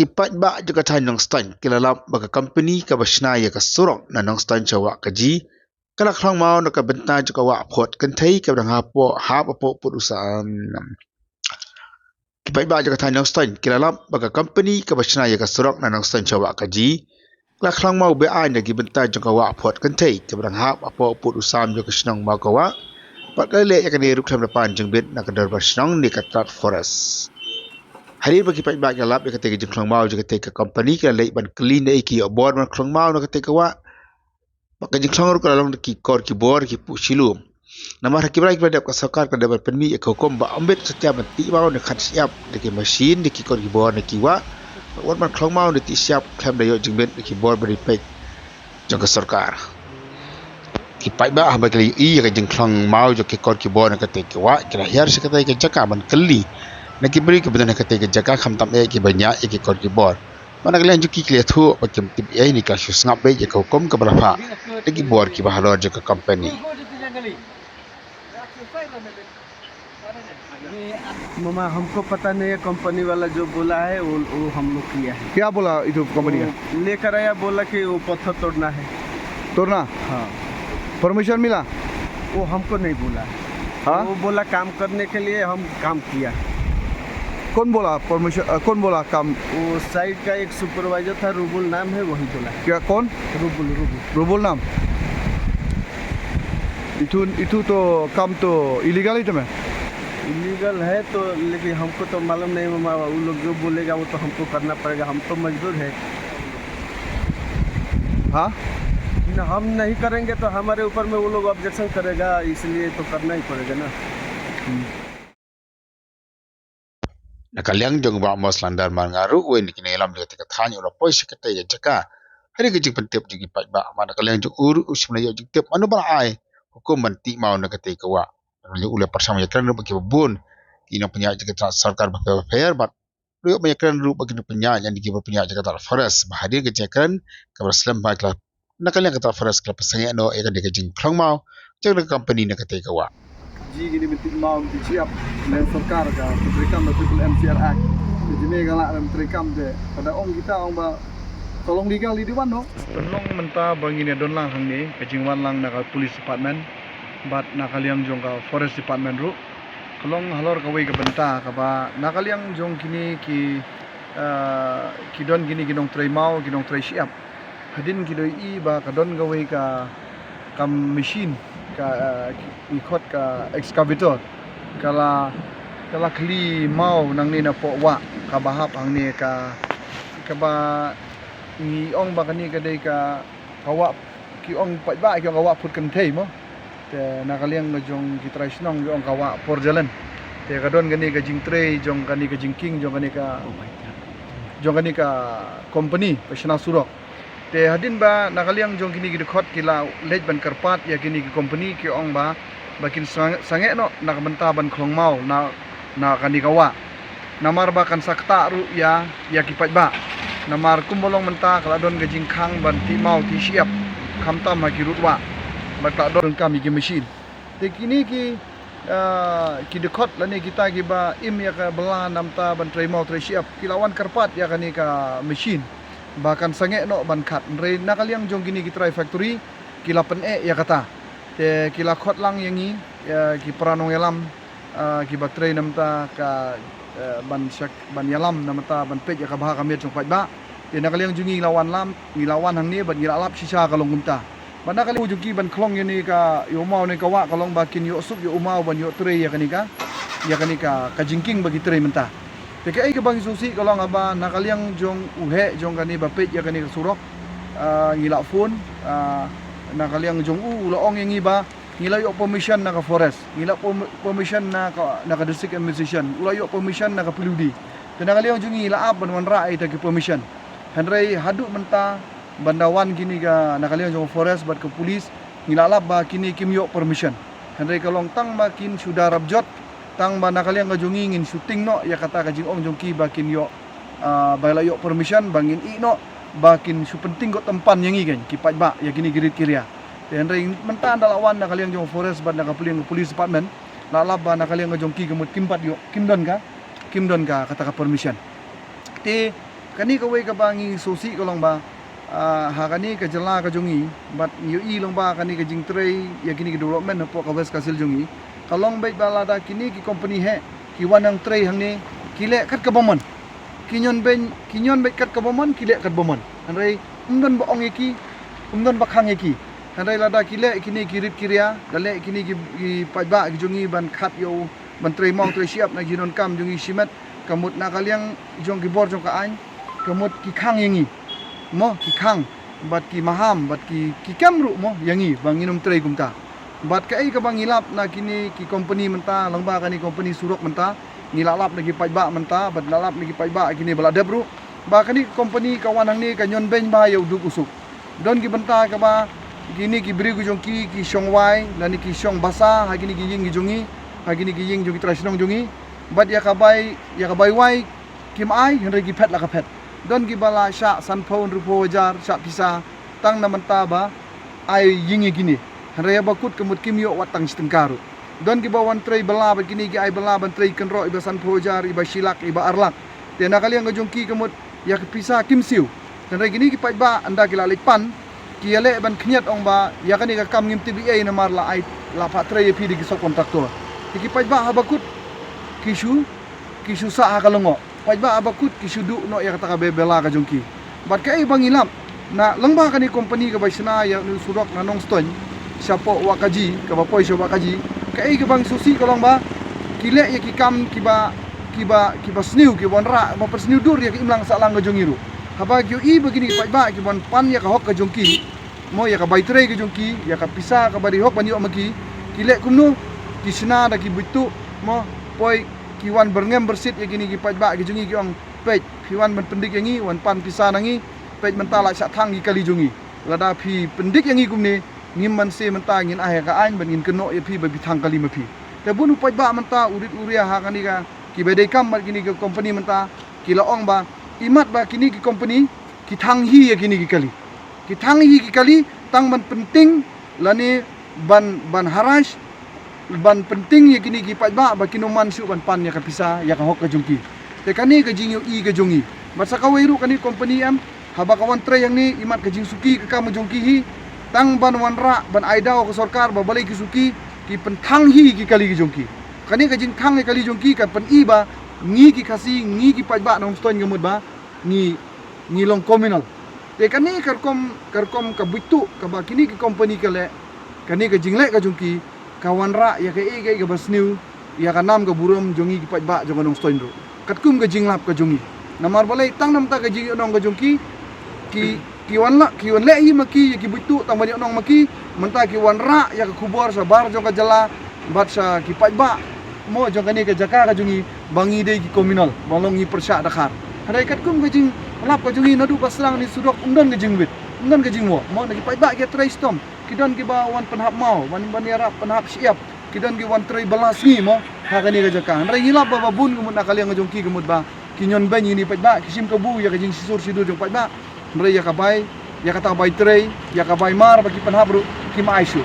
Ipat ba juga tahan nong stan kilalap baga company ka basna ya ka surok na nong stan chawa kaji kalak hlang mau na ka benta juga wa phot kan thei ka dang hapo hap apo put usan ipat ba juga tahan nong stan kilalap baga company ka basna ya ka surok na nong stan chawa kaji kalak hlang mau be ai na gi benta juga wa phot kan thei ka dang hap apo put usam juga snong ma ka wa pat ka le ya ka ni ruk tham na pan jeng bet na ka dar basnong ni ka tat forest hari bagi pai bag lap ya ketika jeng mau je ketika company ka lei ban clean ei ki board ban klong mau na ketika wa maka jeng ru ka long ki kor ki board ki pu silum nama hakib rai pada ka sarkar ka dapat permi ek hukum ba ambet setiap mati mau na khat siap de ki machine de ki kor ki board na ki wa wan ban klong mau de ti siap kham da yo jeng bet ki board bari pe jeng ka sarkar ki pai ba hamba kali i ka jeng mau jo ki kor ki board na ketika wa kira hiar sekata ka jaka ban kali nakiberi kebetulan ketika jaga kham tam e ki banya e ki kor ki bor mana kalian juki klia thu pakem tip e ni ka shu ngap be je ka hukum ke berapa lagi bor ki bahalo je ka company मामा हमको पता नहीं है कंपनी वाला जो बोला है वो हम लोग किया है। क्या बोला इधर कंपनी का? लेकर आया बोला कि वो पत्थर तोड़ना है। तोड़ना? हाँ। परमिशन मिला? वो हमको नहीं बोला। हाँ? वो बोला काम करने के लिए हम काम किया। कौन बोला परमिशन? कौन बोला काम? वो साइड का एक सुपरवाइजर था, रूबुल नाम है, वही बोला। क्या कौन? रूबुल नाम? इतु तो काम तो इलीगल ही तुम्हें? इलीगल है तो, लेकिन हमको तो मालूम नहीं मामा, वो लोग जो बोलेगा वो तो हमको करना पड़ेगा, हम तो मजदूर है। हाँ? हम नहीं करेंगे तो हमारे ऊपर में वो लोग ऑब्जेक्शन करेगा, इसलिए तो करना ही पड़ेगा ना। nakaliang jong ba mos landar mangaru wen ni kini lam de ka than ura poi sekete ya jaka hari ke jing pentep jing pai ba mana kaliang jong uru usmna yo jing tep anu ba ai hukum manti mau na kete ka wa ulu ule persama ya kan bagi bun kini punya jika sarkar ba fair bat ru banyak kan ru bagi punya yang digi punya jika tal forest ba hadir ke jekan ka berselam ba klap nakaliang ka tal forest klap sange no e ka de jing khlong mau jeng company na kete ka wa जी gini bentik mau disiap oleh सरकार का terikam betul MCR Act. Jadi ni galak dalam terikam je. Pada orang kita orang ba tolong legal di dewan no. Tolong menta bangine don lang hang ni kajingwan lang nak police department bat nakaliang jong ka forest department ru. Kolong halor ka wei ka benta ka ba nakaliang jong kini ki don gini ginong tray mau ginong tray siap. Hadin kidoi I ba ka don ka wei ka kam machine ka ikot ka excavator kala kli mau nang ni na po wa ka bahap ang ni ka ba ni ong ba kani ka dei ka kawa ki ong pa ba ki ong kawa put kan thei mo te nakaliang na jong ki try snong ong kawa por jalan te ka don gani ka jing tray jong kani ka jing king jong kani ka company pasna surok te hadin ba nakaliang jong kini gid khot kila lej ban karpat ya kini ki company ki ong ba bakin sange no nakabenta ban khlong mau na kani kawa namar ba kan sakta ru ya kipat ba namar kumbolong menta kala don gajing khang ban ti mau ti siap khamta ma ki rutwa bakla don kami ki machine te kini ki dekhot lani kita ki ba im ya ka bela namta ban tray mau tray siap kilawan karpat ya kani ka machine bahkan sange no ban khat re nakaliang jong gini ki try factory kila pen ya kata te kila khot lang yangi ki pranong yalam ki baterai namta ka ban yalam namta ban pej ya ka bah ka met jong pai ba te nakaliang jungi lawan hang ni ban ngilap sisa ka longumta ban nakaliang jugi ban klong yani ka yo mau ni ka wa kalong bakin yo sup yo umau ban yo tray ya kani ka jingking bagi tray menta te kai ke bang susi kalong aba nakaliang jong uhe jong kani bapet ya kani surok ngila phone nakaliang jong laong yang iba ngila yo permission na ka forest ngila permission na ka district administration ula yo permission na ka peludi te nakaliang jong ngila ab ban ra ai ta ki permission hanrei hadu menta bandawan gini ka nakaliang jong forest bat ke police ngila lab ba kini kim yo permission hanrei kalong tang makin sudah rabjot tang ba nakaliang ka jong ngin shooting no ya kata ka jing ong jong ki bakin yo baila yo permission bangin I no bakin su penting ko tempan yang igen kipat ba ya gini girit kiria dan ring mentan dalawan nakaliang jong forest ba nakapuling police department la ba nakaliang jong ki gemut kimpat yo kimdon ka kata ka permission ti kani ka wei ka ba ngi sosi ko long ba ha kani ka jala ka jongi bat yu i long ba kani ka jing trei ya kini ki development po ka wes ka sil jongi kalong bai bala da kini ki company he ki wanang trei hang ni kile kat ka bomon kinyon bet kat ka bomon kile kat bomon anrai umdon ba ong eki umdon ba khang eki anrai lada kile kini kirip kiria dale kini ki pajba ki jongi ban khat yo ban trei mong trei siap na ginon kam jongi simet kamut na kaliang jong ki bor jong ka an kamut ki khang yangi mo ki khang bat ki maham bat ki kamru mo yangi banginum trei kumta bat ka ai ka bangilap na kini ki company menta langba kani company surok menta nilalap lagi pajba menta bat lalap lagi pajba kini bala debru ba kani company kawan hang ni kanyon ben ba yau duk usuk don ki benta ka ba kini ki bri gu jong ki shongwai lani ki shong basa ha kini ki ying gi jongi ha kini ki ying jongi trasnong jongi bat ya ka bai wai kim ai henry ki pet la ka pet don ki bala sha san phone rupo wajar sha pisa tang na menta ba ai ying gini henry ba kut kemut kim yo watang stengkaru don ki ba wan trei bala ba kini ki ai bala ban trei kenro iba san pho wajar iba silak iba arlak tena kali ang jong ki kemut ya ki pisa kim siu henry gini ki paj ba anda ki la pan ki ale ban khniat ong ba ya kani ka kam ngim tba na mar la ai la pa trei pi di ki so kontraktor ki paj ba ha ba kut kishu sa ha kalongo pajba abakut kishu du no ya kata ka bebela ka jongki bat kai bangilap na langba kani company ka baisna ya nu surok na nong ston sapo wakaji ka ba poi wakaji kai ka bang susi ka langba kile ya ki kam kiba sniu ki bonra ma persniu dur ya ki imlang sa lang ka jongiru haba ki i begini pajba ki bon pan ya ka hok ka jongki mo ya ka baitre ka jongki ya ka pisa ka bari hok ban yo maki kile kumno kisna da ki butu mo poi kiwan berngem bersit ya gini ki pajba ki jungi ki ong pej kiwan men pendik yangi wan pan pisa nangi pej mentala sak thang ki kali jungi lada phi pendik yangi kumni ngim man se menta ngin ahe ka an ban ngin keno ya phi ba bithang kali ma phi te bunu pajba menta urit uria ha kani ka ki bedai kam mar gini ki company menta ki la ong ba imat ba kini ki company ki thang hi ya gini ki kali tang man penting lani ban harash ban penting ya kini ki pajba ba kinuman su ban pan ya kapisa ya ka hok ka jungki te kani ka jing yo i ka jungi masa ka weiru kani company am haba kawan tre yang ni imat ka jing suki ka kam jungki hi tang ban wanra ban aidao ka sarkar ba balai ki suki ki penthang hi ki kali ki jungki kani ka jing thang kali jungki ka pen i ba ngi ki khasi ngi ki pajba nong ston ngamut ba ngi long communal te kani karkom ka bitu ka ba kini ki company ka le kani ka jingle ka jungki kawan ra ya ke ga basniu ya ka nam ka burum jongi ki pajba jonga nong stoin ro katkum ka jinglap ka jongi namar balai tang nam ta ka jing nong ka jongki ki wan le hi maki ya ki butu tang bani nong maki menta ki wan ra ya ka kubor sa bar jong ka jala bat sa ki pajba mo jong ka ni ka jaka ka jongi bangi de ki communal balong ni persya dakar hadai katkum ka jing lap ka jongi nadu paslang ni sudok undon ka jingwit undon ka jingmo mo na ki pajba ki trai stom kidon ki ba wan penhap mau wan baniara penhap siap kidon ki wan trei balas ni mo ha kani ga jaka rai hilap ba bun kumut na kaliang jong ki kumut ba kinyon ban ini pajba kisim ka bu ya ka jing sisur sidur jong pajba rai ya ka bai ya ka ta bai trei ya ka bai mar ba ki penhap ru ki ma aisu